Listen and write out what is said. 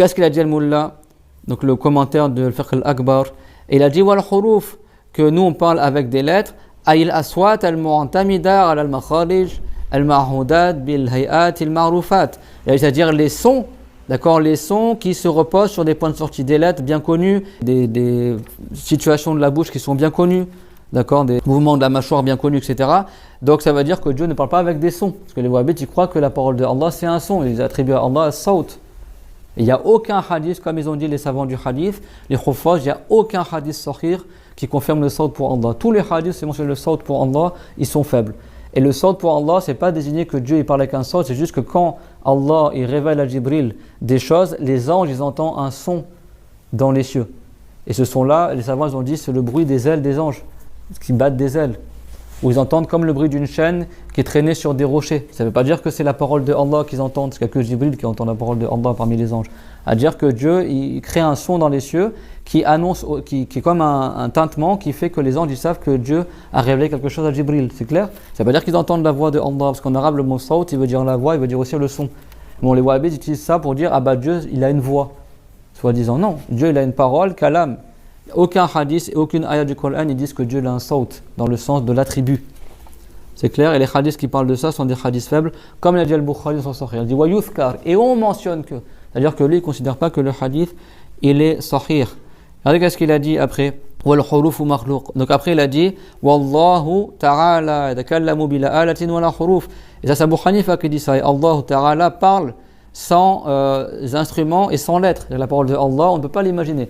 Qu'est-ce qu'il a dit al-Mullah? Donc le commentaire de Al-Fiqh al-Akbar. Et il a dit wal huruf, que nous on parle avec des lettres, ay al-aswat al-mu'tamida ala al-makharij al-ma'hudat bil-hay'at al-ma'rufat. C'est-à-dire les sons, d'accord, les sons qui se reposent sur des points de sortie des lettres bien connus, des situations de la bouche qui sont bien connues, d'accord, des mouvements de la mâchoire bien connus, etc. Donc ça veut dire que Dieu ne parle pas avec des sons. Parce que les wahhabites, ils croient que la parole de Allah c'est un son. Ils attribuent à Allah as-sawt. Il n'y a aucun hadith, comme ils ont dit les savants du hadith, les khufaj, il n'y a aucun hadith sahih qui confirme le sawt pour Allah. Tous les hadiths qui mentionnent le sawt pour Allah, ils sont faibles. Et le sawt pour Allah, ce n'est pas désigné que Dieu il parle avec un sawt, c'est juste que quand Allah il révèle à Jibril des choses, les anges ils entendent un son dans les cieux. Et ce son-là, les savants ils ont dit, c'est le bruit des ailes des anges, qui battent des ailes. Ou ils entendent comme le bruit d'une chaîne qui est traînée sur des rochers. Ça ne veut pas dire que c'est la parole de Allah qu'ils entendent, c'est que Jibril qui entend la parole de Allah parmi les anges. À dire que Dieu il crée un son dans les cieux qui annonce, qui est comme un tintement qui fait que les anges ils savent que Dieu a révélé quelque chose à Jibril. C'est clair? Ça ne veut pas dire qu'ils entendent la voix de Allah, parce qu'en arabe le mot sawt il veut dire la voix, il veut dire aussi le son. Bon, les wahhabites utilisent ça pour dire ah bah Dieu il a une voix. Soi-disant non, Dieu il a une parole, kalam. Aucun hadith et aucune ayat du Coran ils disent que Dieu a un sawt dans le sens de l'attribut. C'est clair, et les hadiths qui parlent de ça sont des hadiths faibles, comme l'a dit al-Bukhari dans son sahih. Il dit wa yuzkar, et on mentionne que. C'est-à-dire que lui il ne considère pas que le hadith il est sahih. Regardez qu'est-ce qu'il a dit après. Wal hurufu makhluq. Donc après il a dit wallahu ta'ala yatakallamu bila alatin wala huruf. Et ça c'est Abu Hanifa qui dit ça. Et Allah ta'ala parle sans instruments et sans lettres. La parole de Allah on ne peut pas l'imaginer.